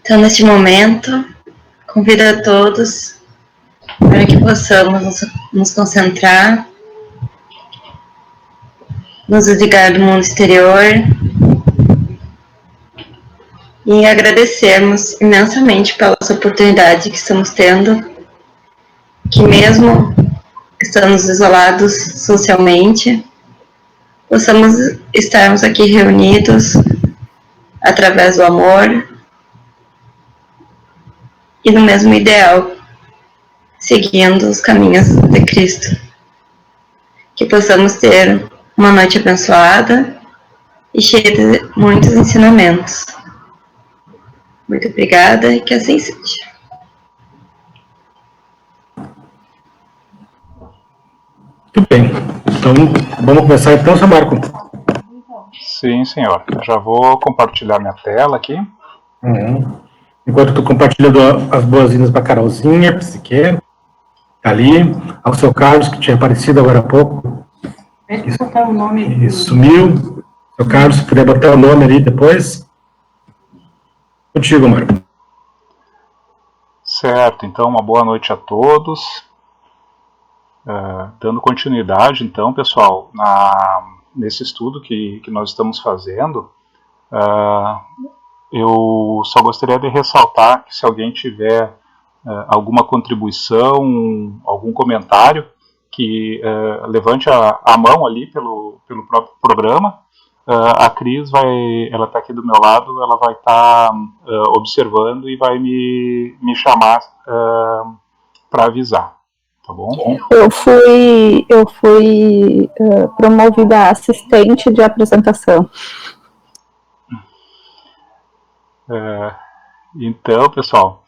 Então, neste momento, convido a todos para que possamos nos concentrar, nos desligar do mundo exterior e agradecermos imensamente pela oportunidade que estamos tendo, que mesmo estando isolados socialmente, possamos estarmos aqui reunidos através do amor e no mesmo ideal, seguindo os caminhos de Cristo. Que possamos ter uma noite abençoada e cheia de muitos ensinamentos. Muito obrigada e que assim seja. Muito bem. Então, vamos começar então, seu Marco. Sim, senhor. Eu já vou compartilhar minha tela aqui. Enquanto tu compartilhando as boas-vindas para a Carolzinha, Psique, tá ali, ao seu Carlos, que tinha aparecido agora há pouco. Deixa eu botar o nome. E sumiu. Seu Carlos, se puder botar o nome ali depois. Contigo, Marco. Certo, então uma boa noite a todos. Dando continuidade, então, pessoal, nesse estudo que nós estamos fazendo, eu só gostaria de ressaltar que se alguém tiver alguma contribuição, algum comentário, que levante a mão ali pelo próprio programa. A Cris ela está aqui do meu lado, ela vai estar observando e vai me chamar para avisar, tá bom? Eu fui promovida assistente de apresentação. Então, pessoal,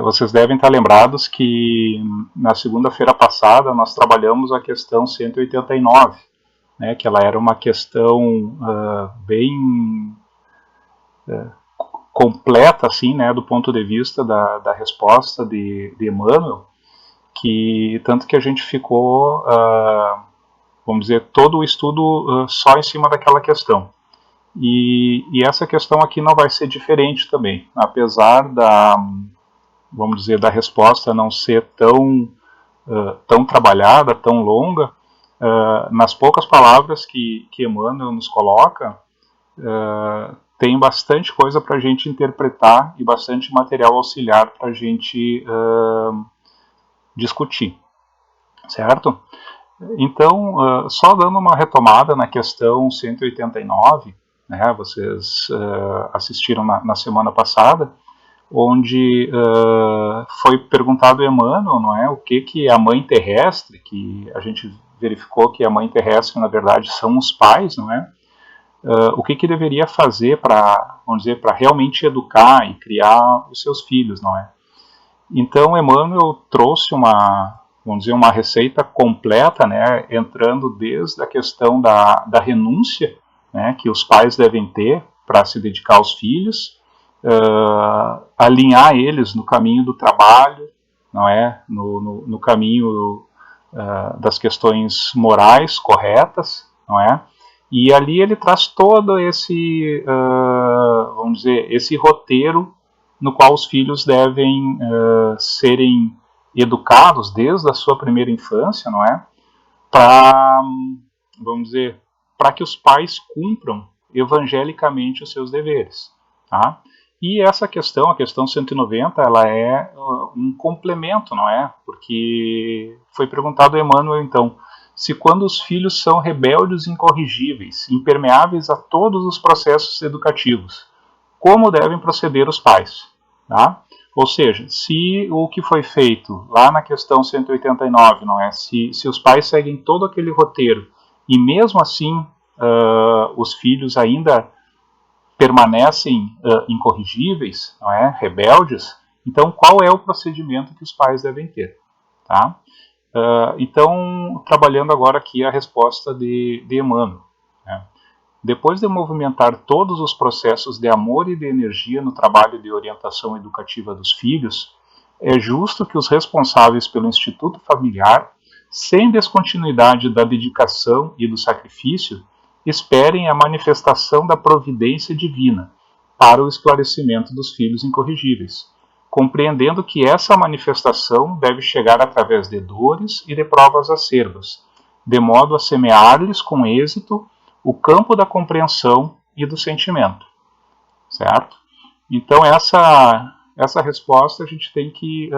vocês devem estar lembrados que na segunda-feira passada nós trabalhamos a questão 189, né, que ela era uma questão bem completa, assim, né, do ponto de vista da resposta de Emmanuel, que tanto que a gente ficou, vamos dizer, todo o estudo só em cima daquela questão. E essa questão aqui não vai ser diferente também, apesar vamos dizer, da resposta não ser tão trabalhada, tão longa. Nas poucas palavras que Emmanuel nos coloca, tem bastante coisa para a gente interpretar e bastante material auxiliar para a gente discutir, certo? Então, só dando uma retomada na questão 189, né, vocês assistiram na semana passada, onde foi perguntado a Emmanuel, não é, o que é a mãe terrestre, que a gente verificou que a mãe terrestre, na verdade, são os pais, não é? O que deveria fazer para, vamos dizer, para realmente educar e criar os seus filhos, não é? Então, Emmanuel trouxe vamos dizer, uma receita completa, né, entrando desde a questão da renúncia, né, que os pais devem ter para se dedicar aos filhos, alinhar eles no caminho do trabalho, não é, no caminho das questões morais corretas, não é? E ali ele traz todo esse, vamos dizer, esse roteiro no qual os filhos devem serem educados desde a sua primeira infância, não é? Para, vamos dizer, para que os pais cumpram evangelicamente os seus deveres, tá? E essa questão, a questão 190, ela é um complemento, não é? Porque foi perguntado a Emmanuel, então, se quando os filhos são rebeldes e incorrigíveis, impermeáveis a todos os processos educativos, como devem proceder os pais, tá? Ou seja, se o que foi feito lá na questão 189, não é? Se os pais seguem todo aquele roteiro e mesmo assim os filhos ainda permanecem incorrigíveis, não é? Rebeldes, então qual é o procedimento que os pais devem ter, tá? Então, trabalhando agora aqui a resposta de Emmanuel, né? Depois de movimentar todos os processos de amor e de energia no trabalho de orientação educativa dos filhos, é justo que os responsáveis pelo Instituto Familiar, sem descontinuidade da dedicação e do sacrifício, esperem a manifestação da providência divina, para o esclarecimento dos filhos incorrigíveis, compreendendo que essa manifestação deve chegar através de dores e de provas acerbas, de modo a semear-lhes com êxito o campo da compreensão e do sentimento, certo? Então essa resposta a gente tem que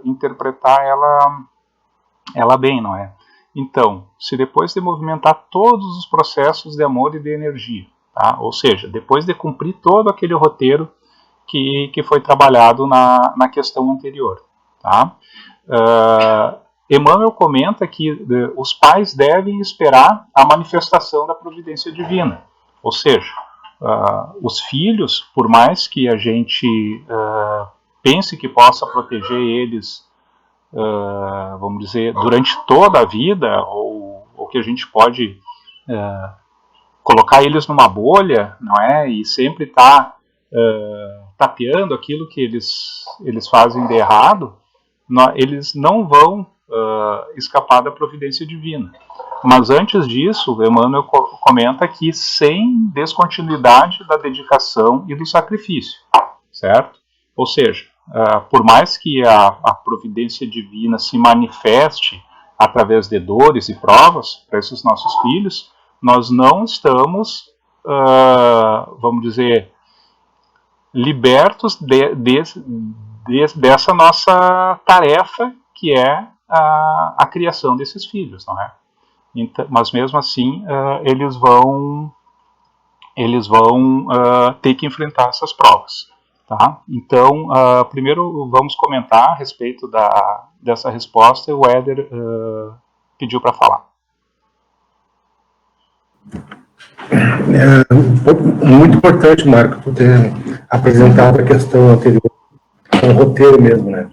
interpretar ela bem, não é? Então, se depois de movimentar todos os processos de amor e de energia, tá? Ou seja, depois de cumprir todo aquele roteiro que foi trabalhado na questão anterior, tá? Emmanuel comenta que os pais devem esperar a manifestação da providência divina, ou seja, os filhos, por mais que a gente pense que possa proteger eles, vamos dizer, durante toda a vida, ou que a gente pode colocar eles numa bolha, não é? E sempre estar tapeando aquilo que eles fazem de errado, eles não vão escapar da providência divina. Mas antes disso, Emmanuel comenta que sem descontinuidade da dedicação e do sacrifício, certo? Ou seja, por mais que a providência divina se manifeste através de dores e provas para esses nossos filhos, nós não estamos, vamos dizer, libertos dessa nossa tarefa, que é a criação desses filhos, não é? Então, mas mesmo assim, eles vão ter que enfrentar essas provas, tá? Então, primeiro vamos comentar a respeito dessa resposta, e o Éder pediu para falar. Muito importante, Marco, tu ter apresentado a questão anterior, um roteiro mesmo, né?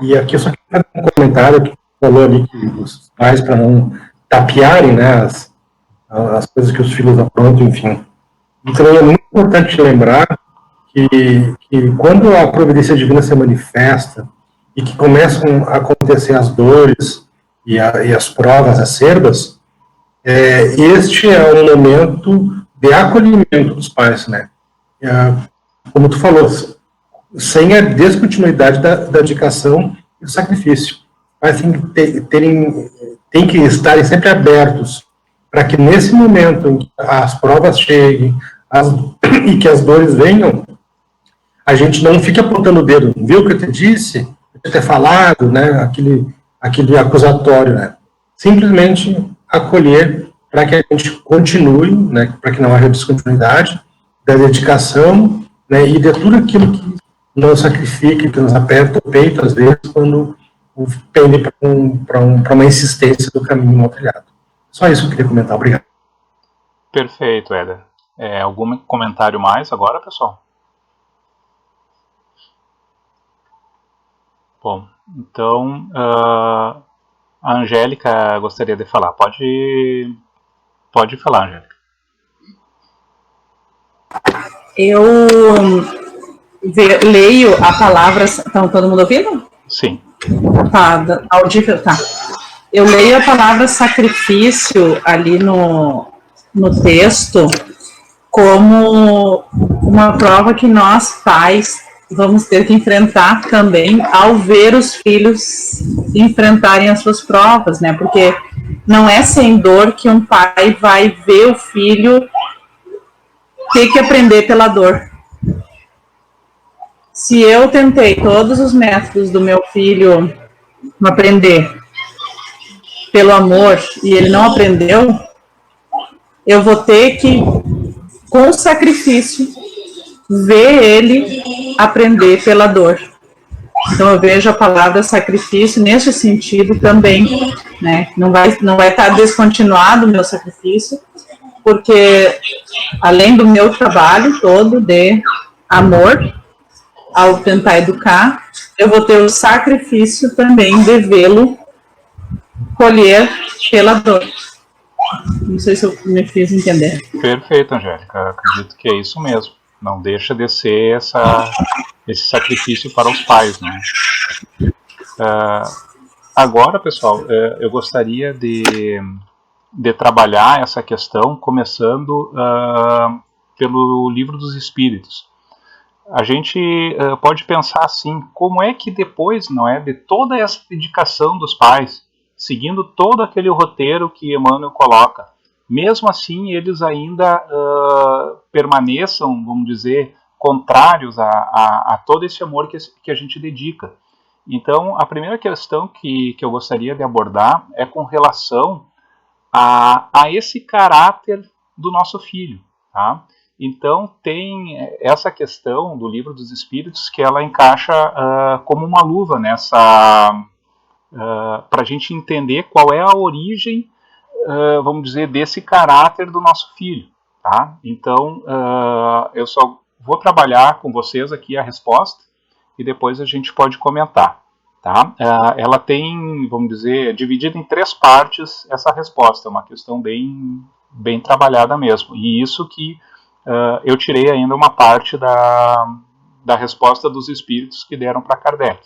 E aqui eu só quero dar um comentário que falou ali que os pais, para não tapearem, né, as coisas que os filhos aprontam, enfim. E também é muito importante lembrar que quando a providência divina se manifesta e que começam a acontecer as dores e as provas acerbas, este é um momento de acolhimento dos pais, né? Como tu falou, sem a descontinuidade da dedicação e do sacrifício. Mas tem que estarem sempre abertos para que nesse momento em que as provas cheguem e que as dores venham, a gente não fique apontando o dedo. Viu o que eu te disse? Eu ter falado, né? Aquele acusatório, né? Simplesmente acolher para que a gente continue, né? Para que não haja descontinuidade da dedicação, né? E de tudo aquilo que nos sacrifica, que nos aperta o peito, às vezes, quando pende para uma insistência do caminho mal trilhado. Só isso que eu queria comentar. Obrigado. Perfeito, Éder. Algum comentário mais agora, pessoal? Bom, então a Angélica gostaria de falar. Pode falar, Angélica. Eu leio a palavra. Estão todo mundo ouvindo? Sim. Tá, audível, tá. Eu leio a palavra sacrifício ali no texto como uma prova que nós, pais, vamos ter que enfrentar também ao ver os filhos enfrentarem as suas provas, né? Porque não é sem dor que um pai vai ver o filho ter que aprender pela dor. Se eu tentei todos os métodos do meu filho aprender pelo amor e ele não aprendeu, eu vou ter que, com sacrifício, ver ele aprender pela dor. Então eu vejo a palavra sacrifício nesse sentido também, né? Não vai estar descontinuado o meu sacrifício, porque além do meu trabalho todo de amor, ao tentar educar, eu vou ter o sacrifício também de vê-lo colher pela dor. Não sei se eu me fiz entender. Perfeito, Angélica. Acredito que é isso mesmo. Não deixa de ser esse sacrifício para os pais, né? Agora, pessoal, eu gostaria de trabalhar essa questão começando pelo Livro dos Espíritos. a gente pode pensar assim, como é que depois, não é, de toda essa dedicação dos pais, seguindo todo aquele roteiro que Emmanuel coloca, mesmo assim eles ainda permaneçam, vamos dizer, contrários a todo esse amor que a gente dedica. Então, a primeira questão que eu gostaria de abordar é com relação a esse caráter do nosso filho, tá? Então, tem essa questão do Livro dos Espíritos que ela encaixa como uma luva nessa, para a gente entender qual é a origem, vamos dizer, desse caráter do nosso filho, tá? Então, eu só vou trabalhar com vocês aqui a resposta e depois a gente pode comentar, tá? Ela tem, vamos dizer, dividida em 3 partes essa resposta, é uma questão bem trabalhada mesmo, e isso que eu tirei ainda uma parte da resposta dos espíritos que deram para Kardec.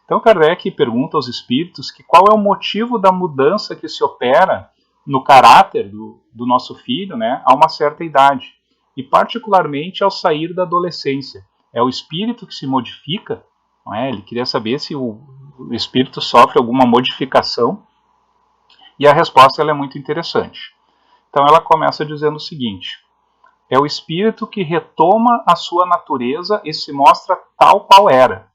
Então Kardec pergunta aos espíritos que qual é o motivo da mudança que se opera no caráter do nosso filho, né, a uma certa idade, e particularmente ao sair da adolescência. É o espírito que se modifica, não é? Ele queria saber se o espírito sofre alguma modificação, e a resposta ela é muito interessante. Então ela começa dizendo o seguinte: é o espírito que retoma a sua natureza e se mostra tal qual era.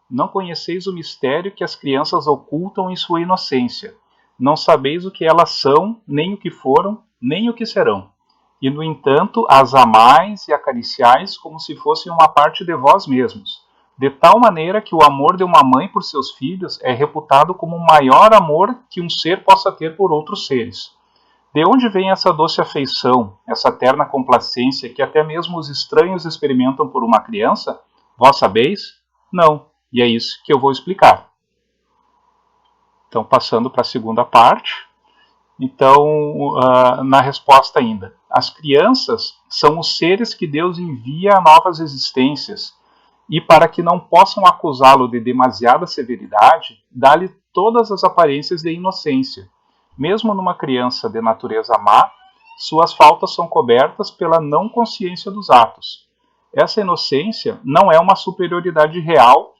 Não conheceis o mistério que as crianças ocultam em sua inocência. Não sabeis o que elas são, nem o que foram, nem o que serão. E, no entanto, as amais e acariciais como se fossem uma parte de vós mesmos. De tal maneira que o amor de uma mãe por seus filhos é reputado como o maior amor que um ser possa ter por outros seres. De onde vem essa doce afeição, essa terna complacência que até mesmo os estranhos experimentam por uma criança? Vós sabeis? Não. E é isso que eu vou explicar. Então, passando para a segunda parte. Então, na resposta ainda. As crianças são os seres que Deus envia a novas existências, e para que não possam acusá-lo de demasiada severidade, dá-lhe todas as aparências de inocência. Mesmo numa criança de natureza má, suas faltas são cobertas pela não consciência dos atos. Essa inocência não é uma superioridade real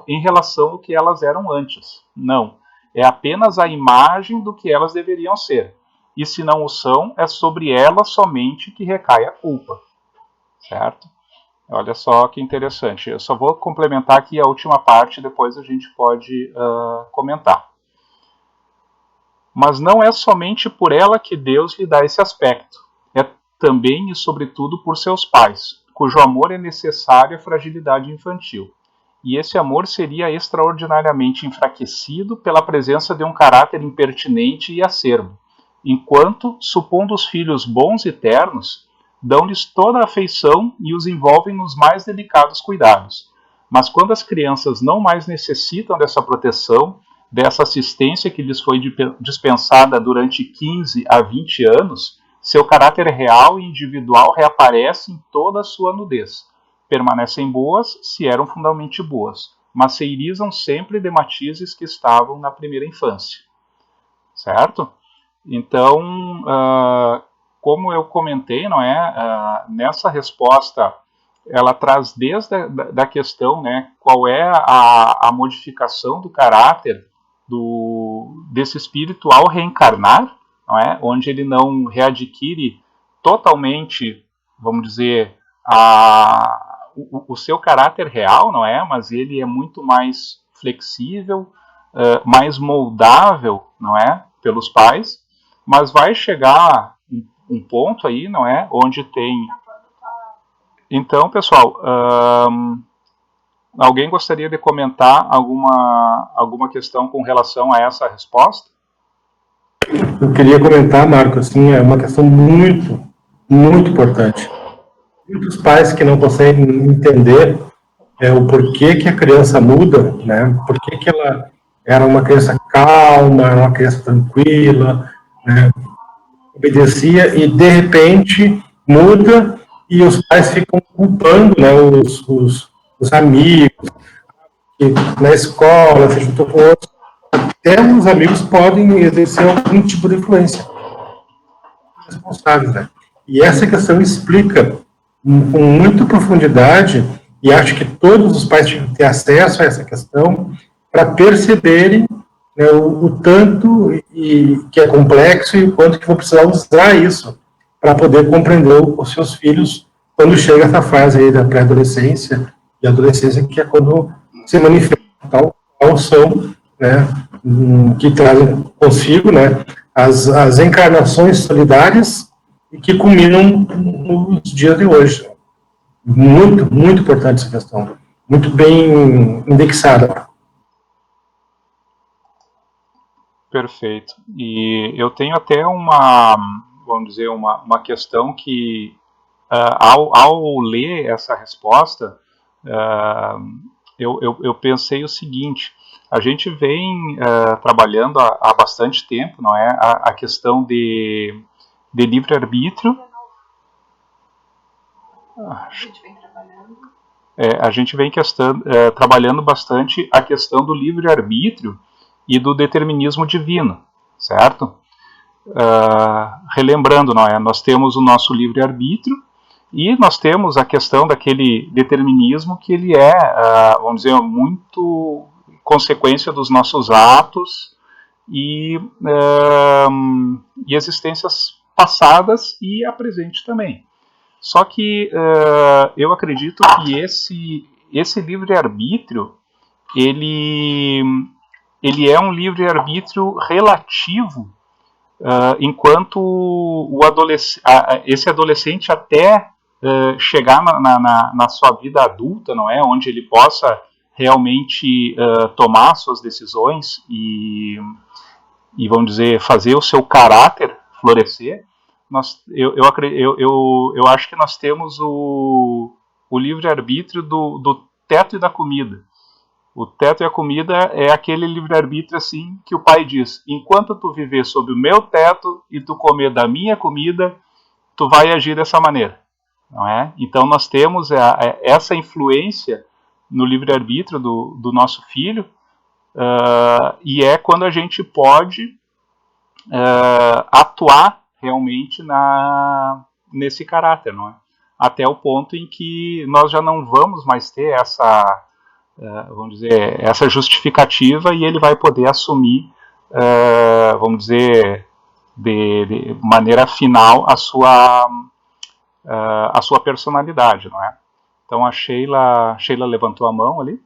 em relação ao que elas eram antes. Não. É apenas a imagem do que elas deveriam ser. E se não o são, é sobre elas somente que recai a culpa. Certo? Olha só que interessante. Eu só vou complementar aqui a última parte, depois a gente pode comentar. Mas não é somente por ela que Deus lhe dá esse aspecto. É também e sobretudo por seus pais, cujo amor é necessário à fragilidade infantil. E esse amor seria extraordinariamente enfraquecido pela presença de um caráter impertinente e acerbo, enquanto, supondo os filhos bons e ternos, dão-lhes toda a afeição e os envolvem nos mais delicados cuidados. Mas quando as crianças não mais necessitam dessa proteção, dessa assistência que lhes foi dispensada durante 15 a 20 anos, seu caráter real e individual reaparece em toda a sua nudez. Permanecem boas se eram fundamentalmente boas, mas se irisam sempre de matizes que estavam na primeira infância. Certo? Então, como eu comentei, não é? Nessa resposta, ela traz desde a questão, né, qual é a modificação do caráter desse espírito ao reencarnar, não é? Onde ele não readquire totalmente, vamos dizer, o seu caráter real, não é? Mas ele é muito mais flexível, mais moldável, não é? Pelos pais, mas vai chegar um ponto aí, não é? Onde tem... Então, pessoal, alguém gostaria de comentar alguma questão com relação a essa resposta? Eu queria comentar, Marco, assim, é uma questão muito, muito importante. Muitos pais que não conseguem entender o porquê que a criança muda, né? Por que ela era uma criança calma, era uma criança tranquila, né? Obedecia e de repente muda e os pais ficam culpando, né, os amigos, que na escola se juntou com outros. Até os amigos podem exercer algum tipo de influência responsável, né? E essa questão explica com muita profundidade E acho que todos os pais tinham que ter acesso a essa questão para perceberem, né, o tanto que é complexo e o quanto que vão precisar usar isso para poder compreender os seus filhos quando chega essa fase aí da pré-adolescência e adolescência, que é quando se manifesta tal qual são, né, que trazem consigo, né, as encarnações solidárias e que culminam nos dias de hoje. Muito, muito importante essa questão. Muito bem indexada. Perfeito. E eu tenho até uma, vamos dizer, uma questão que, ao ler essa resposta, eu pensei o seguinte: a gente vem trabalhando há bastante tempo, não é, a questão de livre-arbítrio. A gente vem trabalhando bastante a questão do livre-arbítrio e do determinismo divino, certo? Relembrando, não é? Nós temos o nosso livre-arbítrio e nós temos a questão daquele determinismo que ele é, vamos dizer, muito consequência dos nossos atos e existências passadas e a presente também. Só que eu acredito que esse livre-arbítrio, ele é um livre-arbítrio relativo, enquanto esse adolescente até chegar na sua vida adulta, não é? Onde ele possa realmente tomar suas decisões e, vamos dizer, fazer o seu caráter florescer. Eu acho que nós temos o livre-arbítrio do teto e da comida. O teto e a comida é aquele livre-arbítrio assim que o pai diz: enquanto tu viver sob o meu teto e tu comer da minha comida, tu vai agir dessa maneira, não é? Então nós temos essa influência no livre-arbítrio do nosso filho, e é quando a gente pode atuar realmente nesse caráter, não é? Até o ponto em que nós já não vamos mais ter essa, vamos dizer, essa justificativa, e ele vai poder assumir, vamos dizer, de maneira final a sua personalidade, não é? Então a Sheila levantou a mão ali.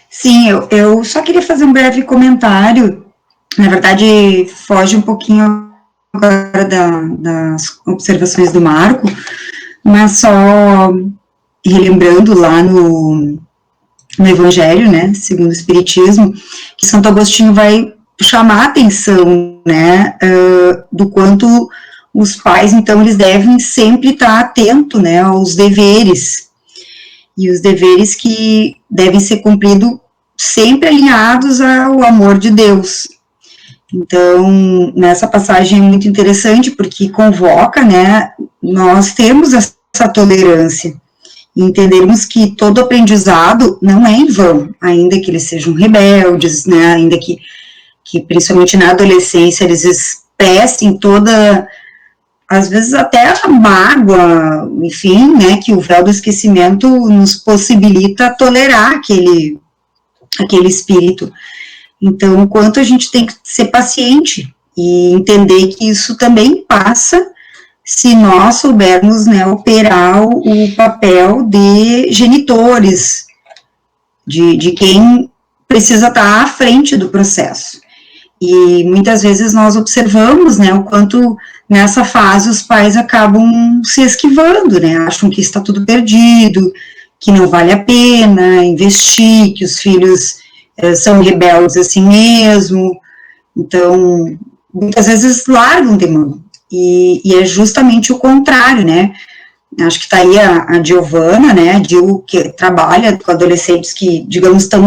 Sim, eu só queria fazer um breve comentário. Na verdade, foge um pouquinho agora das observações do Marco, mas só relembrando lá no Evangelho, né, segundo o Espiritismo, que Santo Agostinho vai chamar a atenção, né, do quanto os pais, então, eles devem sempre estar atentos, né, aos deveres, e os deveres que devem ser cumpridos sempre alinhados ao amor de Deus. Então, nessa passagem é muito interessante, porque convoca, né, nós temos essa tolerância, e entendermos que todo aprendizado não é em vão, ainda que eles sejam rebeldes, né, ainda que principalmente na adolescência eles expressem toda, às vezes até a mágoa, enfim, né, que o véu do esquecimento nos possibilita tolerar aquele espírito. Então, o quanto a gente tem que ser paciente e entender que isso também passa se nós soubermos, né, operar o papel de genitores, de quem precisa estar à frente do processo. E muitas vezes nós observamos, né, o quanto nessa fase os pais acabam se esquivando, né, acham que está tudo perdido, que não vale a pena investir, que os filhos são rebeldes assim mesmo. Então, muitas vezes largam de mão, e é justamente o contrário, né, acho que está aí a Giovana, né, a Gil, que trabalha com adolescentes que, digamos, estão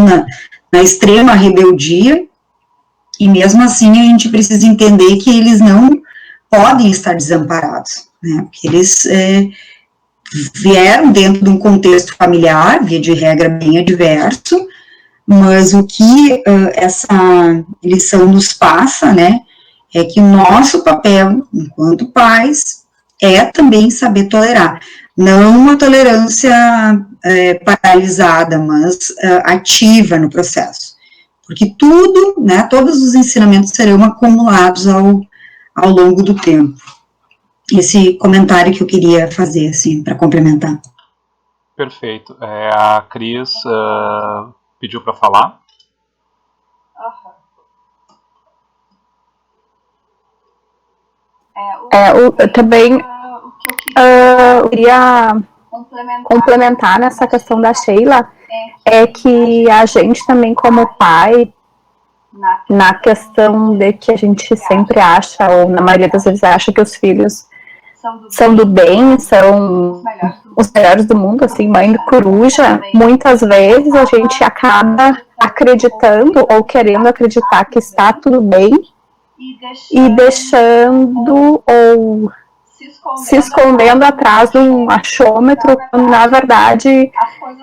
na extrema rebeldia, e mesmo assim a gente precisa entender que eles não podem estar desamparados, né, porque eles vieram dentro de um contexto familiar, via de regra bem adverso, mas o que essa lição nos passa, né, é que o nosso papel, enquanto pais, é também saber tolerar. Não uma tolerância paralisada, mas ativa no processo. Porque tudo, né, todos os ensinamentos serão acumulados ao longo do tempo. Esse comentário que eu queria fazer, assim, para complementar. Perfeito. A Cris pediu para falar. Eu também eu queria complementar nessa questão da Sheila, é que a gente também como pai, na questão de que a gente sempre acha, ou na maioria das vezes acha que os filhos são do bem, são os melhores do mundo, assim, mãe coruja, muitas vezes a gente acaba acreditando ou querendo acreditar que está tudo bem e deixando ou se escondendo atrás de um achômetro, quando na verdade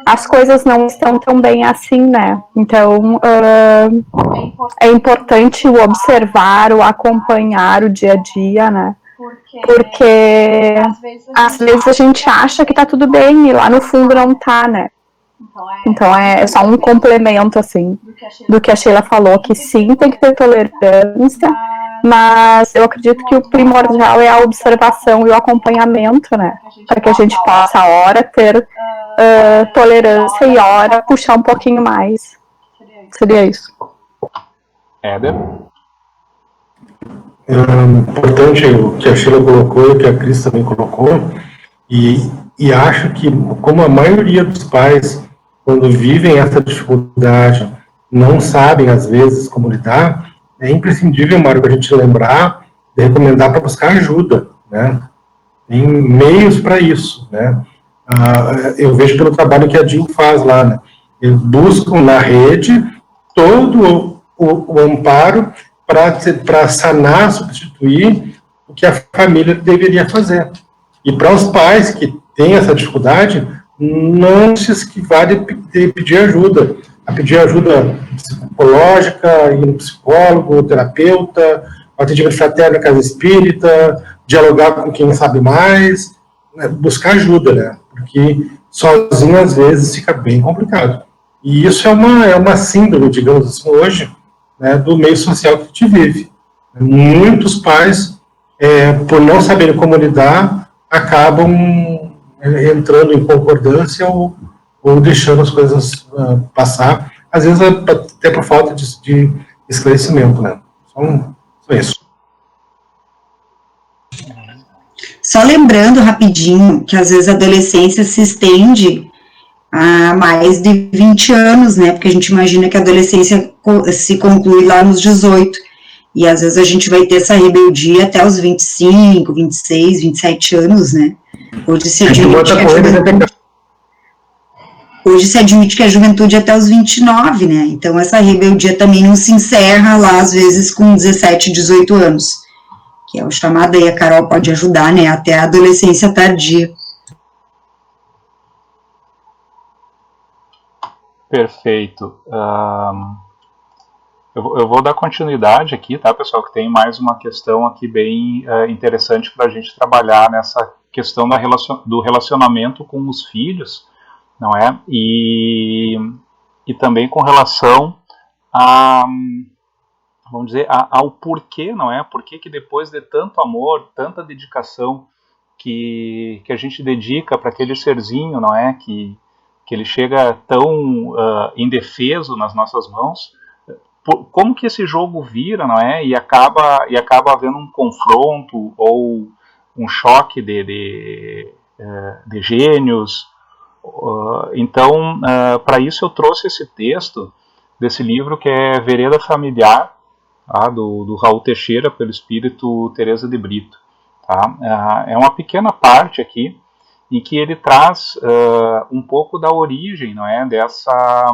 as coisas não estão tão bem assim, né? Então é importante o observar, o acompanhar o dia a dia, né? Porque às vezes a gente acha que tá tudo bem e lá no fundo não tá, né? Então é só um complemento, assim, do que a Sheila falou, que sim, tem que ter tolerância, mas eu acredito que o primordial é a observação e o acompanhamento, né? Para que a gente possa, a hora, ter tolerância e, a hora, puxar um pouquinho mais. Seria isso. Éder? Importante o que a Sheila colocou e o que a Cris também colocou, e acho que, como a maioria dos pais, quando vivem essa dificuldade, não sabem, às vezes, como lidar, é imprescindível, Mário, a gente lembrar de recomendar para buscar ajuda, né? Tem meios para isso, né? Eu vejo pelo trabalho que a DIL faz lá, né? Eles buscam na rede todo o amparo para sanar, substituir o que a família deveria fazer. E para os pais que têm essa dificuldade, não se esquivar de pedir ajuda. A pedir ajuda psicológica, ir no psicólogo, terapeuta, atendimento fraterno, casa espírita, dialogar com quem sabe mais, né, buscar ajuda, né? Porque sozinho, às vezes, fica bem complicado. E isso é uma síndrome, digamos assim, hoje, né, do meio social que a gente vive. Muitos pais, por não saberem como lidar, acabam entrando em concordância ou deixando as coisas passar, às vezes até por falta de esclarecimento, né? Só isso. Só lembrando rapidinho que às vezes a adolescência se estende a mais de 20 anos, né? Porque a gente imagina que a adolescência se conclui lá nos 18. E às vezes a gente vai ter essa rebeldia até os 25, 26, 27 anos, né? Hoje se admite que a juventude é até os 29, né? Então essa rebeldia também não se encerra lá, às vezes, com 17, 18 anos. Que é o chamado aí, a Carol pode ajudar, né? Até a adolescência tardia. Perfeito. Eu vou dar continuidade aqui, tá, pessoal, que tem mais uma questão aqui bem interessante para a gente trabalhar nessa questão do relacionamento com os filhos, não é? E também com relação a, vamos dizer, ao porquê, não é? Porquê que depois de tanto amor, tanta dedicação que a gente dedica para aquele serzinho, não é? Que ele chega tão indefeso nas nossas mãos, como que esse jogo vira, não é? E acaba havendo um confronto ou um choque de gênios. Então, para isso eu trouxe esse texto desse livro que é Vereda Familiar, tá? do Raul Teixeira, pelo espírito Teresa de Brito. Tá? É uma pequena parte aqui em que ele traz um pouco da origem, não é? Dessa,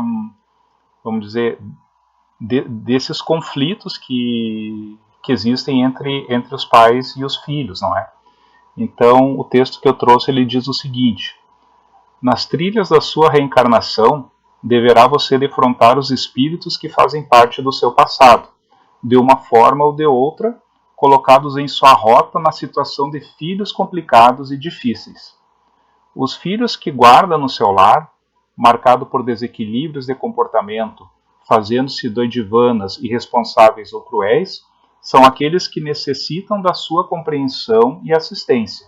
vamos dizer, desses conflitos que existem entre os pais e os filhos, não é? Então, o texto que eu trouxe, ele diz o seguinte: nas trilhas da sua reencarnação, deverá você defrontar os espíritos que fazem parte do seu passado, de uma forma ou de outra, colocados em sua rota na situação de filhos complicados e difíceis. Os filhos que guarda no seu lar, marcado por desequilíbrios de comportamento, fazendo-se doidivanas, irresponsáveis ou cruéis, são aqueles que necessitam da sua compreensão e assistência.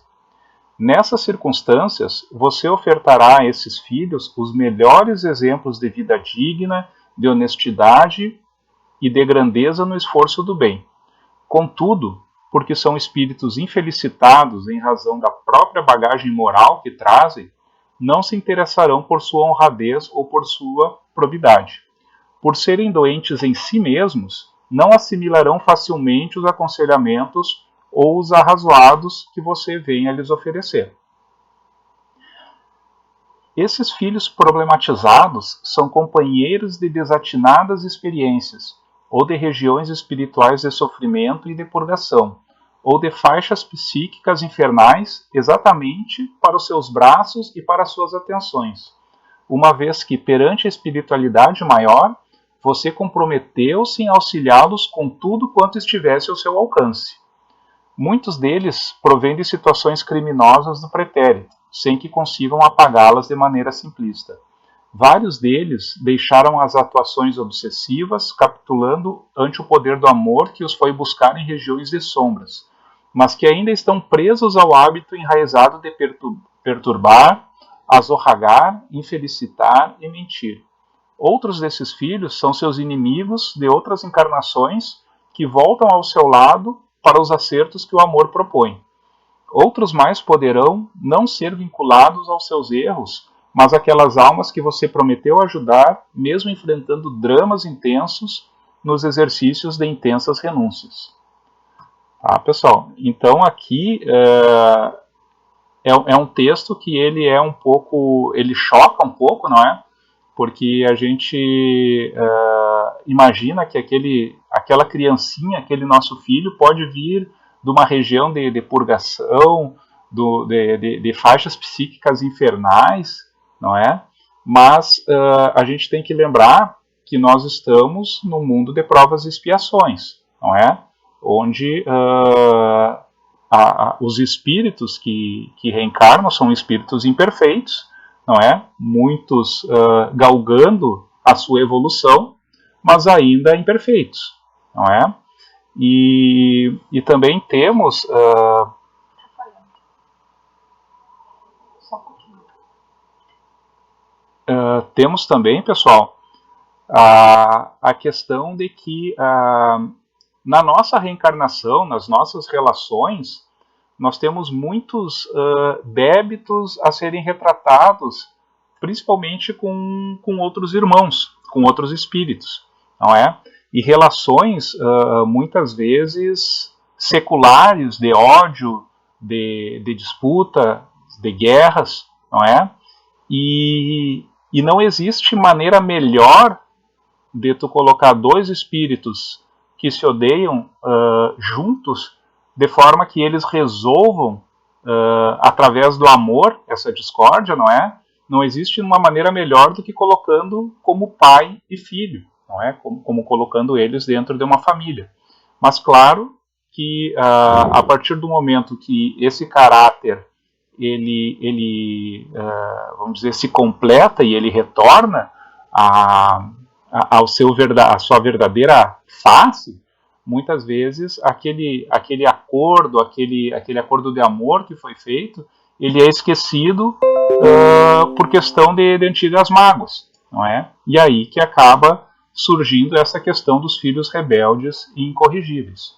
Nessas circunstâncias, você ofertará a esses filhos os melhores exemplos de vida digna, de honestidade e de grandeza no esforço do bem. Contudo, porque são espíritos infelicitados em razão da própria bagagem moral que trazem, não se interessarão por sua honradez ou por sua probidade. Por serem doentes em si mesmos, não assimilarão facilmente os aconselhamentos ou os arrazoados que você venha lhes oferecer. Esses filhos problematizados são companheiros de desatinadas experiências, ou de regiões espirituais de sofrimento e de purgação, ou de faixas psíquicas infernais, exatamente para os seus braços e para as suas atenções, uma vez que, perante a espiritualidade maior, você comprometeu-se em auxiliá-los com tudo quanto estivesse ao seu alcance. Muitos deles provêm de situações criminosas do pretérito, sem que consigam apagá-las de maneira simplista. Vários deles deixaram as atuações obsessivas, capitulando ante o poder do amor que os foi buscar em regiões de sombras, mas que ainda estão presos ao hábito enraizado de perturbar, azorragar, infelicitar e mentir. Outros desses filhos são seus inimigos de outras encarnações que voltam ao seu lado para os acertos que o amor propõe. Outros mais poderão não ser vinculados aos seus erros, mas aquelas almas que você prometeu ajudar, mesmo enfrentando dramas intensos nos exercícios de intensas renúncias. Tá, pessoal? Então aqui é um texto que ele é um pouco, ele choca um pouco, não é? Porque a gente imagina que aquela criancinha, aquele nosso filho, pode vir de uma região de purgação, de faixas psíquicas infernais, não é? Mas a gente tem que lembrar que nós estamos no mundo de provas e expiações, não é? Onde os espíritos que reencarnam são espíritos imperfeitos, não é? Muitos galgando a sua evolução, mas ainda imperfeitos, não é? E também temos temos também, pessoal, a questão de que na nossa reencarnação, nas nossas relações, nós temos muitos débitos a serem retratados, principalmente com outros irmãos, com outros espíritos, não é? E relações, muitas vezes, seculares, de ódio, de disputa, de guerras, não é? E não existe maneira melhor de tu colocar dois espíritos que se odeiam juntos, de forma que eles resolvam, através do amor, essa discórdia, não é? Não existe uma maneira melhor do que colocando como pai e filho, não é? Como colocando eles dentro de uma família. Mas claro que a partir do momento que esse caráter ele vamos dizer, se completa e ele retorna à sua verdadeira face, muitas vezes aquele acordo, aquele acordo de amor que foi feito, ele é esquecido por questão de antigas mágoas, não é? E aí que acaba surgindo essa questão dos filhos rebeldes e incorrigíveis.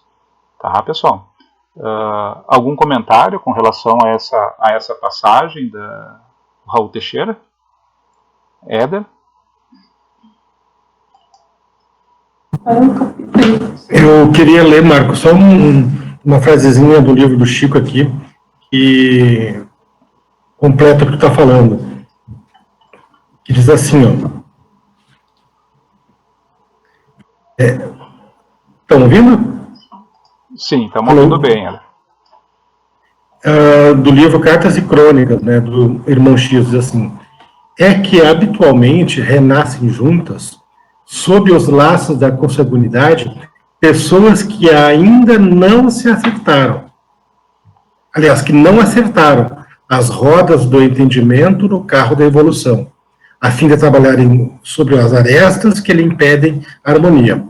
Tá, pessoal? Algum comentário com relação a essa passagem da Raul Teixeira? Éder? Eu queria ler, Marco, só uma frasezinha do livro do Chico aqui, que completa o que tu está falando. Que diz assim, ó. Estão ouvindo? Sim, estamos ouvindo bem. Do livro Cartas e Crônicas, né, do Irmão X, diz assim: é que habitualmente renascem juntas, sob os laços da consanguinidade, pessoas que ainda não se acertaram. Aliás, que não acertaram as rodas do entendimento no carro da evolução, a fim de trabalharem sobre as arestas que lhe impedem a harmonia.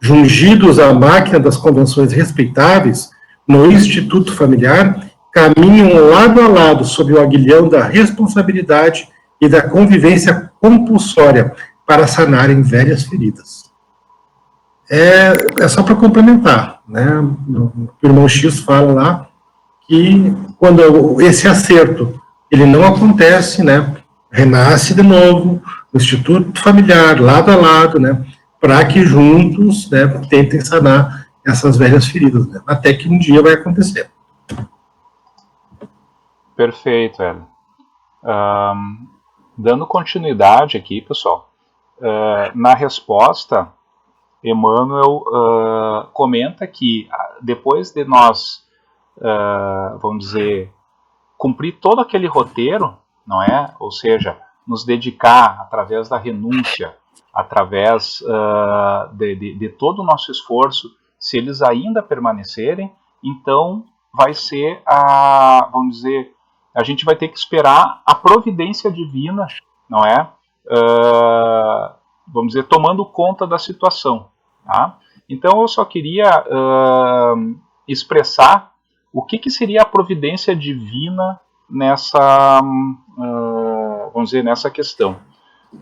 Jungidos à máquina das convenções respeitáveis, no instituto familiar, caminham lado a lado sob o aguilhão da responsabilidade e da convivência compulsória para sanarem velhas feridas. É só para complementar, né? O irmão X fala lá que quando esse acerto ele não acontece, né, renasce de novo o instituto familiar, lado a lado, né, para que juntos, né, tentem sanar essas velhas feridas, né, até que um dia vai acontecer. Perfeito, Hélio. Dando continuidade aqui, pessoal, na resposta, Emmanuel comenta que depois de nós, vamos dizer, cumprir todo aquele roteiro, não é? Ou seja, nos dedicar através da renúncia, através de todo o nosso esforço, se eles ainda permanecerem, então vai ser vamos dizer, a gente vai ter que esperar a providência divina, não é? Vamos dizer, tomando conta da situação. Tá? Então eu só queria expressar o que seria a providência divina nessa, vamos dizer, nessa questão.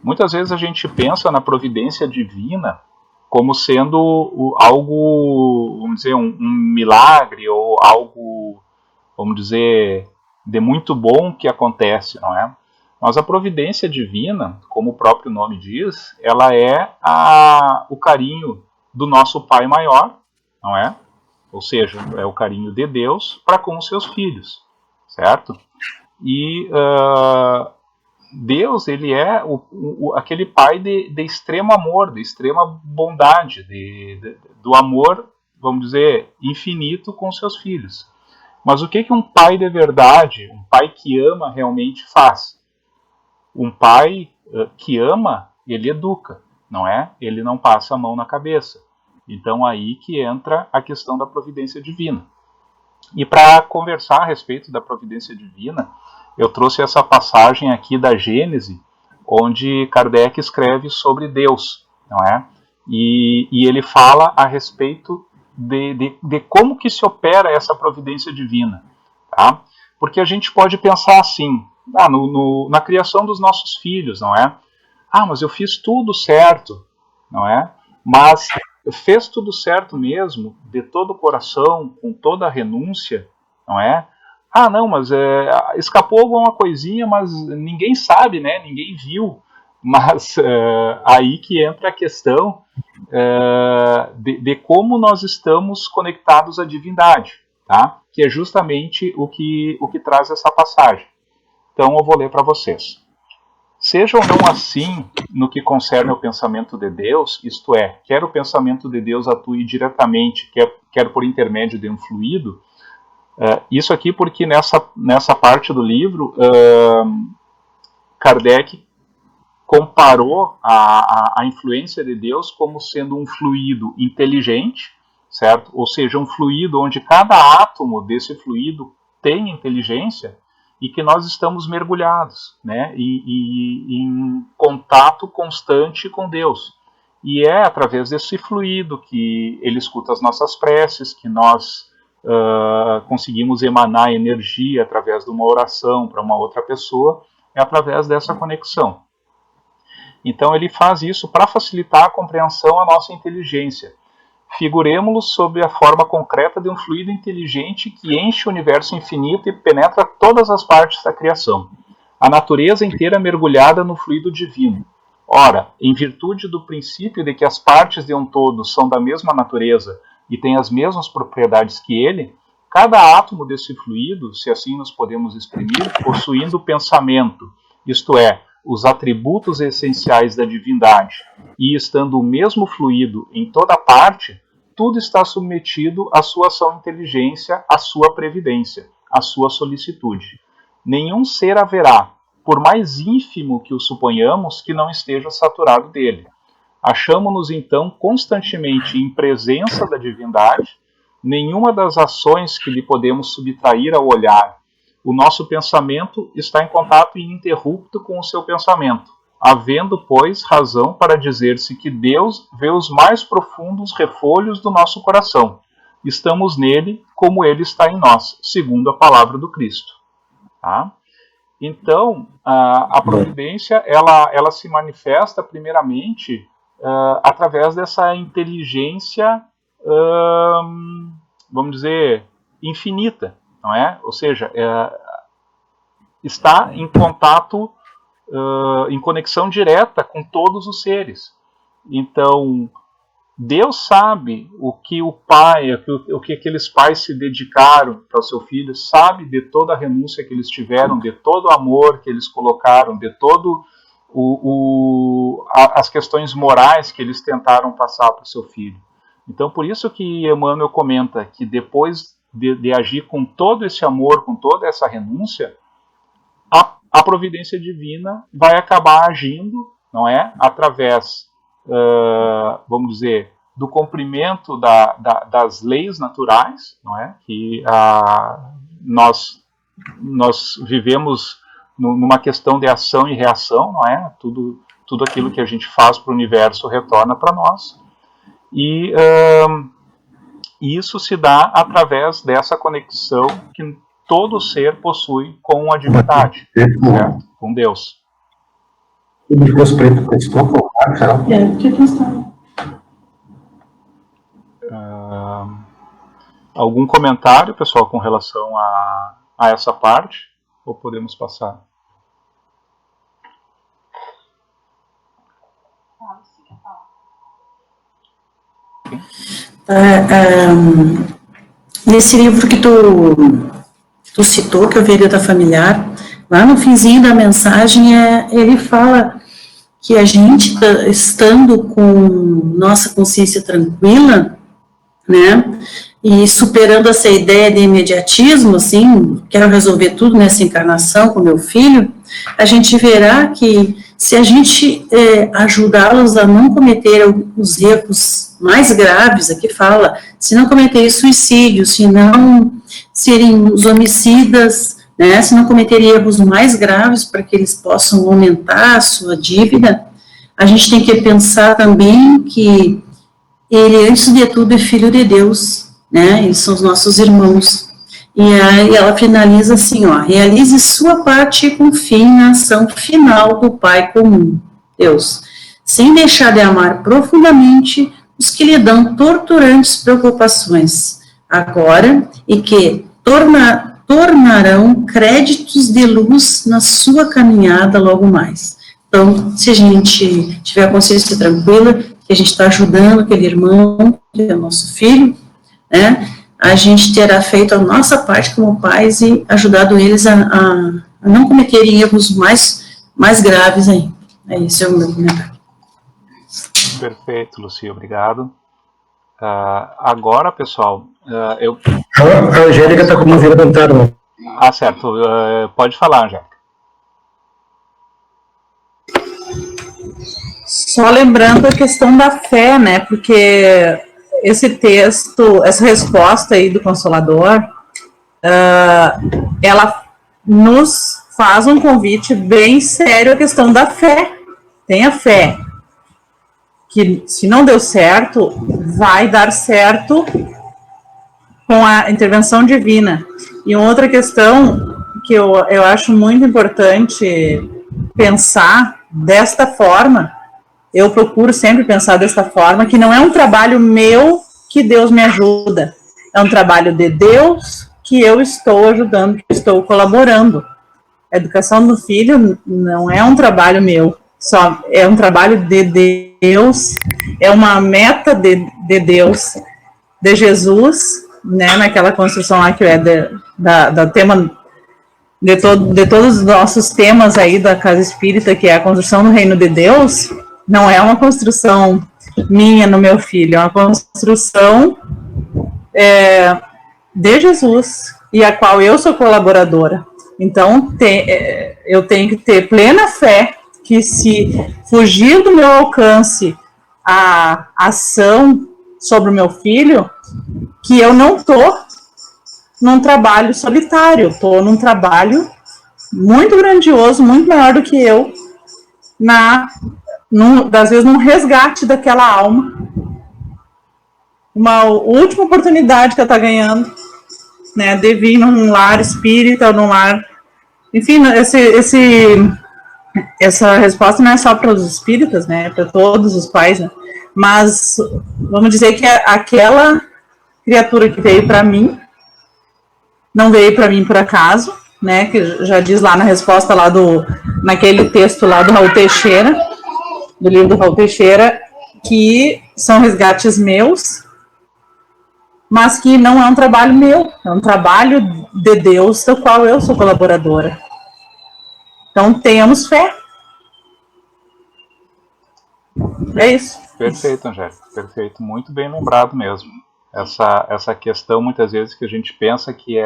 Muitas vezes a gente pensa na providência divina como sendo algo, vamos dizer, um milagre ou algo, vamos dizer, de muito bom que acontece, não é? Mas a providência divina, como o próprio nome diz, ela é o carinho do nosso Pai maior, não é? Ou seja, é o carinho de Deus para com os seus filhos, certo? E Deus, ele é aquele Pai de extremo amor, de extrema bondade, do amor, vamos dizer, infinito com os seus filhos. Mas o que um pai de verdade, um pai que ama realmente faz? Um pai que ama, ele educa, não é? Ele não passa a mão na cabeça. Então aí que entra a questão da providência divina. E para conversar a respeito da providência divina, eu trouxe essa passagem aqui da Gênese, onde Kardec escreve sobre Deus, não é? E ele fala a respeito de como que se opera essa providência divina, tá? Porque a gente pode pensar assim, na criação dos nossos filhos, não é? Mas eu fiz tudo certo, não é? Mas fez tudo certo mesmo, de todo o coração, com toda a renúncia, não é? Não, mas escapou alguma coisinha, mas ninguém sabe, né? Ninguém viu. Mas aí que entra a questão de como nós estamos conectados à divindade, tá? Que é justamente o que traz essa passagem. Então eu vou ler para vocês. Seja ou não assim no que concerne ao pensamento de Deus, isto é, quer o pensamento de Deus atue diretamente, quer por intermédio de um fluido, isso aqui porque nessa parte do livro, Kardec comparou a influência de Deus como sendo um fluido inteligente, certo? Ou seja, um fluido onde cada átomo desse fluido tem inteligência e que nós estamos mergulhados, né? Em contato constante com Deus. E é através desse fluido que ele escuta as nossas preces, que nós conseguimos emanar energia através de uma oração para uma outra pessoa, é através dessa conexão. Então ele faz isso para facilitar a compreensão à nossa inteligência. Figuremo-lo sob a forma concreta de um fluido inteligente que enche o universo infinito e penetra todas as partes da criação. A natureza inteira mergulhada no fluido divino. Ora, em virtude do princípio de que as partes de um todo são da mesma natureza e têm as mesmas propriedades que ele, cada átomo desse fluido, se assim nos podemos exprimir, possuindo pensamento, isto é, os atributos essenciais da divindade, e estando o mesmo fluido em toda parte, tudo está submetido à sua ação inteligência, à sua previdência, à sua solicitude. Nenhum ser haverá, por mais ínfimo que o suponhamos, que não esteja saturado dele. Achamo-nos então constantemente em presença da divindade, nenhuma das ações que lhe podemos subtrair ao olhar. O nosso pensamento está em contato ininterrupto com o seu pensamento, havendo, pois, razão para dizer-se que Deus vê os mais profundos refolhos do nosso coração. Estamos nele como ele está em nós, segundo a palavra do Cristo. Tá? Então, a providência, ela se manifesta primeiramente através dessa inteligência, vamos dizer, infinita, não é? Ou seja, está em contato, em conexão direta com todos os seres. Então, Deus sabe o que o pai, o que aqueles pais se dedicaram para o seu filho, sabe de toda a renúncia que eles tiveram, de todo o amor que eles colocaram, de todo as questões morais que eles tentaram passar para o seu filho. Então, por isso que Emmanuel comenta que depois de agir com todo esse amor, com toda essa renúncia, a providência divina vai acabar agindo, não é? Através, vamos dizer, do cumprimento das leis naturais, não é? Que nós vivemos numa questão de ação e reação, não é? Tudo aquilo que a gente faz para o universo retorna para nós. E isso se dá através dessa conexão que todo ser possui com a divindade, certo? Com Deus. Algum comentário, pessoal, com relação a essa parte? Ou podemos passar? Nesse livro que tu citou, que é o Vereda Familiar, lá no finzinho da mensagem, ele fala que a gente, estando com nossa consciência tranquila, né, e superando essa ideia de imediatismo, assim, quero resolver tudo nessa encarnação com meu filho, a gente verá que se a gente ajudá-los a não cometer os erros mais graves, aqui fala, se não cometerem suicídio, se não serem os homicidas, né, se não cometerem erros mais graves para que eles possam aumentar a sua dívida, a gente tem que pensar também que ele, antes de tudo, é filho de Deus, né, eles são os nossos irmãos. E aí ela finaliza assim, ó, realize sua parte e confie na ação final do Pai comum, Deus, sem deixar de amar profundamente os que lhe dão torturantes preocupações, agora, e que tornarão créditos de luz na sua caminhada logo mais. Então, se a gente tiver a consciência tranquila, que a gente está ajudando aquele irmão, que é o nosso filho, né, a gente terá feito a nossa parte como pais e ajudado eles a não cometerem erros mais graves ainda. Esse é o meu comentário. Perfeito, Lucia, obrigado. Agora, pessoal, A Angélica está com uma comentário. certo. Pode falar, Angélica. Só lembrando a questão da fé, né, porque esse texto, essa resposta aí do Consolador, ela nos faz um convite bem sério à questão da fé. Tenha fé, que se não deu certo, vai dar certo com a intervenção divina. E outra questão que eu acho muito importante pensar desta forma, eu procuro sempre pensar desta forma, que não é um trabalho meu que Deus me ajuda, é um trabalho de Deus que eu estou ajudando, que estou colaborando. A educação do filho não é um trabalho meu, só é um trabalho de Deus, é uma meta de Deus, de Jesus, né, naquela construção lá que é da tema de todos os nossos temas aí da Casa Espírita, que é a construção do reino de Deus. Não é uma construção minha no meu filho, é uma construção de Jesus, e a qual eu sou colaboradora. Então, eu tenho que ter plena fé que, se fugir do meu alcance a ação sobre o meu filho, que eu não estou num trabalho solitário, estou num trabalho muito grandioso, muito maior do que eu, às vezes num resgate daquela alma. Uma última oportunidade que ela está ganhando, né, de vir num lar espírita, num lar... Enfim, essa resposta não é só para os espíritas, né, é para todos os pais, né, mas vamos dizer que aquela criatura que veio para mim, não veio para mim por acaso, né, que já diz lá na resposta lá naquele texto lá do Raul Teixeira, do livro do Raul Teixeira, que são resgates meus, mas que não é um trabalho meu, é um trabalho de Deus, do qual eu sou colaboradora. Então, tenhamos fé. É isso. Perfeito, Angélica, perfeito. Muito bem lembrado mesmo. Essa questão, muitas vezes, que a gente pensa que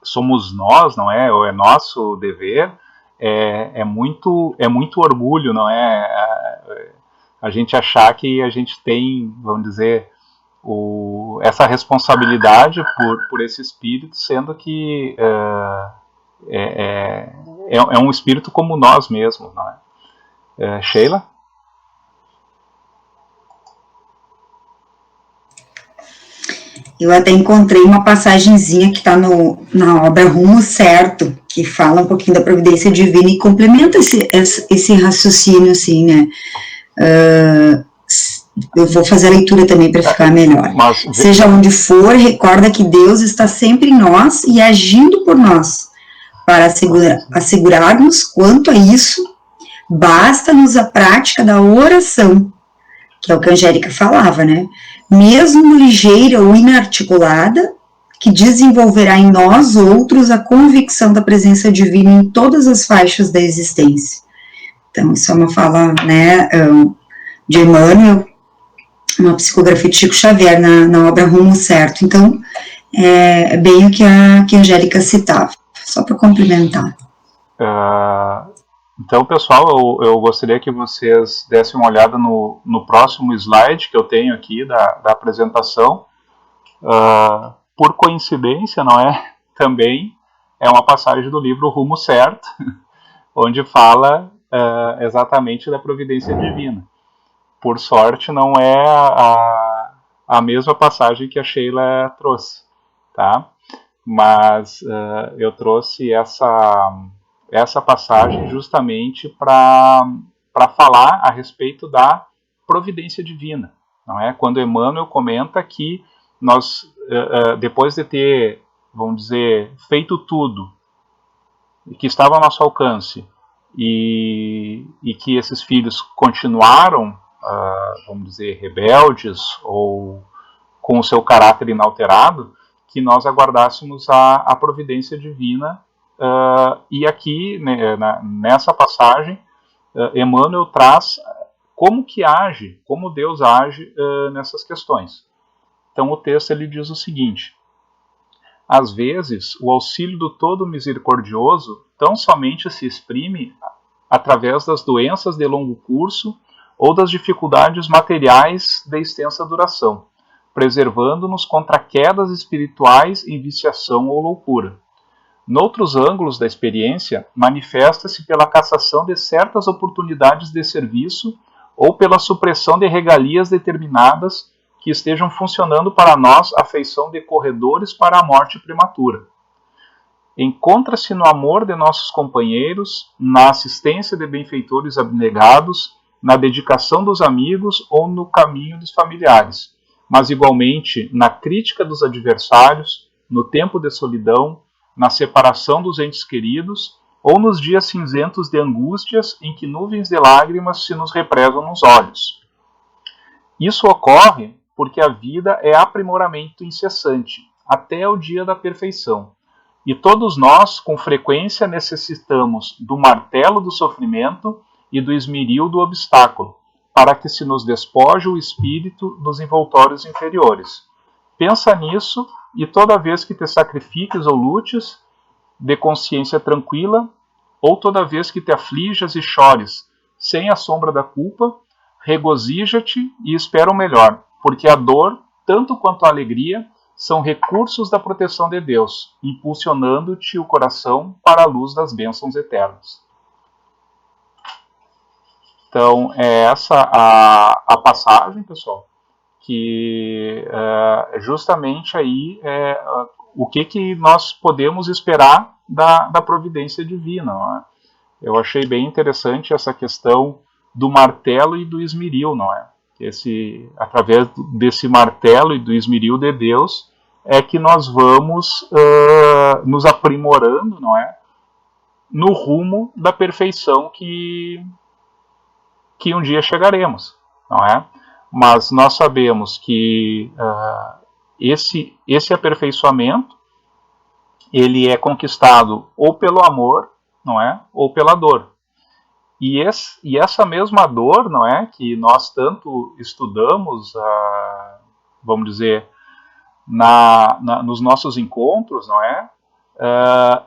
somos nós, não é? Ou é nosso dever, é muito orgulho, não é? A gente achar que a gente tem, vamos dizer, essa responsabilidade por esse espírito, sendo que é um espírito como nós mesmos, não é? Sheila? Eu até encontrei uma passagenzinha que está na obra Rumo Certo, que fala um pouquinho da providência divina e complementa esse raciocínio, assim, né? Eu vou fazer a leitura também para ficar melhor. Seja onde for, recorda que Deus está sempre em nós e agindo por nós. Para assegurarmos quanto a isso, basta-nos a prática da oração, que é o que a Angélica falava, né? Mesmo ligeira ou inarticulada, que desenvolverá em nós outros a convicção da presença divina em todas as faixas da existência. Então, isso é uma fala, né, de Emmanuel, uma psicografia de Chico Xavier na obra Rumo Certo. Então, é bem o que a Angélica citava, só para complementar. Então, pessoal, eu gostaria que vocês dessem uma olhada no próximo slide que eu tenho aqui da apresentação. Por coincidência, não é? Também é uma passagem do livro Rumo Certo, onde fala exatamente da providência divina. Por sorte, não é a mesma passagem que a Sheila trouxe, tá? Mas eu trouxe essa passagem justamente para falar a respeito da providência divina, não é? Quando Emmanuel comenta que nós, depois de ter, vamos dizer, feito tudo que estava ao nosso alcance e que esses filhos continuaram, vamos dizer, rebeldes ou com o seu caráter inalterado, que nós aguardássemos a providência divina. E aqui, né, nessa passagem, Emmanuel traz como que age, como Deus age nessas questões. Então o texto ele diz o seguinte: às vezes o auxílio do Todo Misericordioso tão somente se exprime através das doenças de longo curso ou das dificuldades materiais de extensa duração, preservando-nos contra quedas espirituais em viciação ou loucura. Noutros ângulos da experiência, manifesta-se pela cassação de certas oportunidades de serviço ou pela supressão de regalias determinadas que estejam funcionando para nós à feição de corredores para a morte prematura. Encontra-se no amor de nossos companheiros, na assistência de benfeitores abnegados, na dedicação dos amigos ou no caminho dos familiares, mas igualmente na crítica dos adversários, no tempo de solidão, na separação dos entes queridos ou nos dias cinzentos de angústias em que nuvens de lágrimas se nos represam nos olhos. Isso ocorre porque a vida é aprimoramento incessante, até o dia da perfeição. E todos nós, com frequência, necessitamos do martelo do sofrimento e do esmeril do obstáculo, para que se nos despoje o espírito dos envoltórios inferiores. Pensa nisso, e toda vez que te sacrifiques ou lutes, de consciência tranquila, ou toda vez que te aflijas e chores, sem a sombra da culpa, regozija-te e espera o melhor, porque a dor, tanto quanto a alegria, são recursos da proteção de Deus, impulsionando-te o coração para a luz das bênçãos eternas. Então, é essa a passagem, pessoal, que justamente aí o que nós podemos esperar da providência divina. Não é? Eu achei bem interessante essa questão do martelo e do esmeril, não é? Através desse martelo e do esmeril de Deus é que nós vamos nos aprimorando, não é? No rumo da perfeição que um dia chegaremos, não é? Mas nós sabemos que esse aperfeiçoamento ele é conquistado ou pelo amor, não é? Ou pela dor. E essa mesma dor, não é? Que nós tanto estudamos, vamos dizer, nos nossos encontros, não é?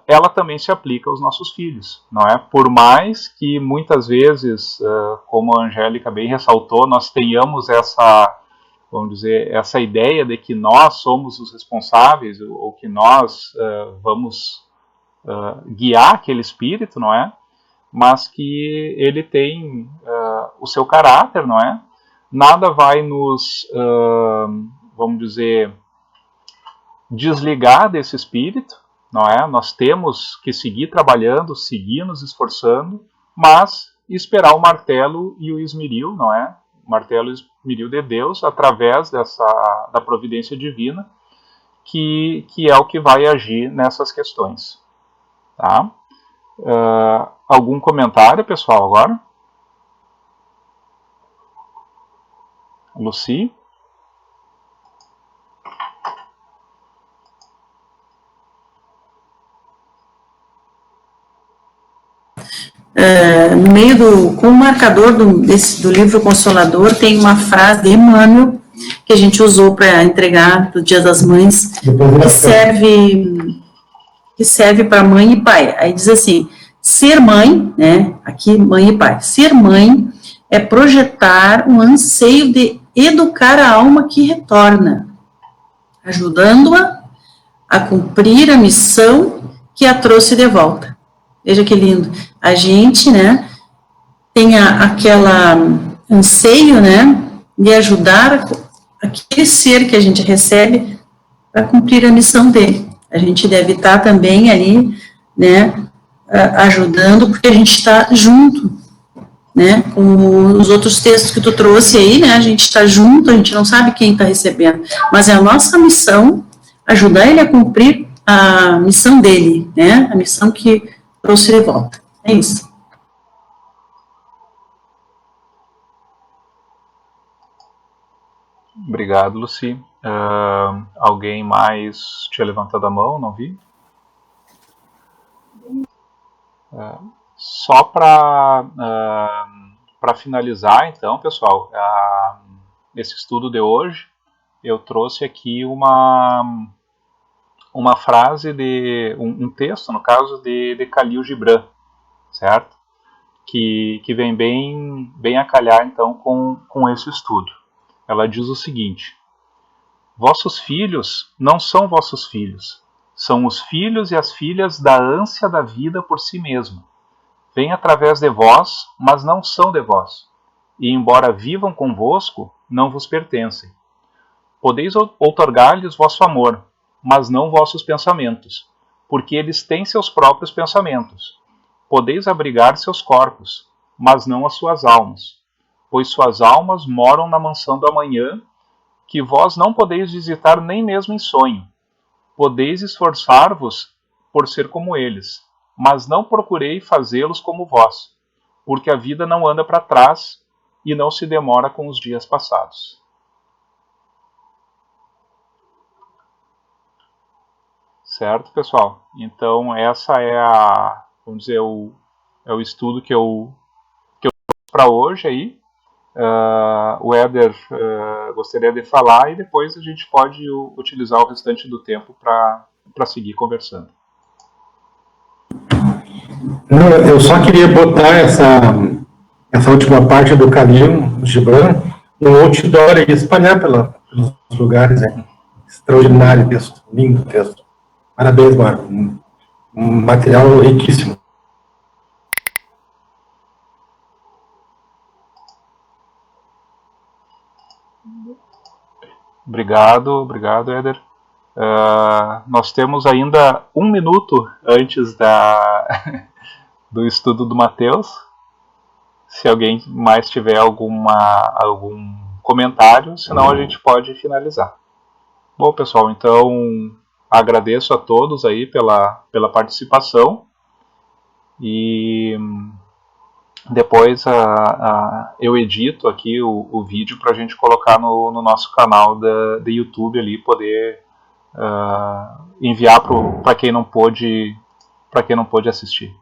Ela também se aplica aos nossos filhos, não é? Por mais que muitas vezes, como a Angélica bem ressaltou, nós tenhamos vamos dizer, essa ideia de que nós somos os responsáveis ou que nós vamos guiar aquele espírito, não é? Mas que ele tem o seu caráter, não é? Nada vai nos, vamos dizer, desligar desse espírito, não é? Nós temos que seguir trabalhando, seguir nos esforçando, mas esperar o martelo e o esmeril, não é? O martelo e o esmeril de Deus, através da providência divina, que é o que vai agir nessas questões. Tá? Algum comentário, pessoal, agora? Lucy? No meio com o marcador do livro Consolador, tem uma frase de Emmanuel, que a gente usou para entregar do Dia das Mães, que serve para mãe e pai. Aí diz assim, ser mãe, né, aqui mãe e pai, ser mãe é projetar um anseio de educar a alma que retorna, ajudando-a a cumprir a missão que a trouxe de volta. Veja que lindo. A gente, né, tem aquela anseio, né, de ajudar aquele ser que a gente recebe para cumprir a missão dele. A gente deve estar também ali, né, ajudando, porque a gente está junto, né, com os outros textos que tu trouxe aí, né, a gente está junto, a gente não sabe quem está recebendo, mas é a nossa missão ajudar ele a cumprir a missão dele, né, a missão que trouxe de volta. É isso. Obrigado, Lucy. Alguém mais tinha levantado a mão? Não vi? Só para finalizar, então, pessoal, esse estudo de hoje, eu trouxe aqui uma frase um texto, no caso, de Khalil Gibran, certo? Que vem bem a calhar, então, com esse estudo. Ela diz o seguinte: vossos filhos não são vossos filhos, são os filhos e as filhas da ânsia da vida por si mesma. Vêm através de vós, mas não são de vós, e embora vivam convosco, não vos pertencem. Podeis outorgar-lhes vosso amor, mas não vossos pensamentos, porque eles têm seus próprios pensamentos. Podeis abrigar seus corpos, mas não as suas almas, pois suas almas moram na mansão do amanhã, que vós não podeis visitar nem mesmo em sonho. Podeis esforçar-vos por ser como eles, mas não procurei fazê-los como vós, porque a vida não anda para trás e não se demora com os dias passados. Certo, pessoal? Então, essa é vamos dizer, é o estudo que eu trouxe para hoje aí. O Éder gostaria de falar e depois a gente pode utilizar o restante do tempo para seguir conversando. Não, eu só queria botar essa última parte do Calil Gibran, um outdoor e espalhar pelos lugares. Extraordinário texto, lindo texto. Parabéns, Marco. Um material riquíssimo. Obrigado, Éder. Nós temos ainda 1 minuto antes do estudo do Mateus. Se alguém mais tiver algum comentário, senão a gente pode finalizar. Bom, pessoal, então agradeço a todos aí pela participação e depois eu edito aqui o vídeo para a gente colocar no nosso canal de YouTube ali, poder enviar para quem não pôde assistir.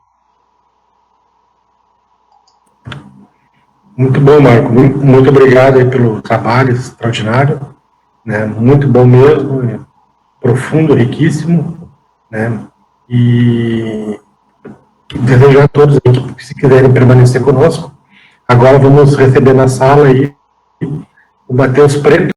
Muito bom, Marco. Muito obrigado aí pelo trabalho extraordinário, né? Muito bom mesmo, profundo, riquíssimo, né? E desejo a todos que, se quiserem permanecer conosco, agora vamos receber na sala aí o Mateus Preto.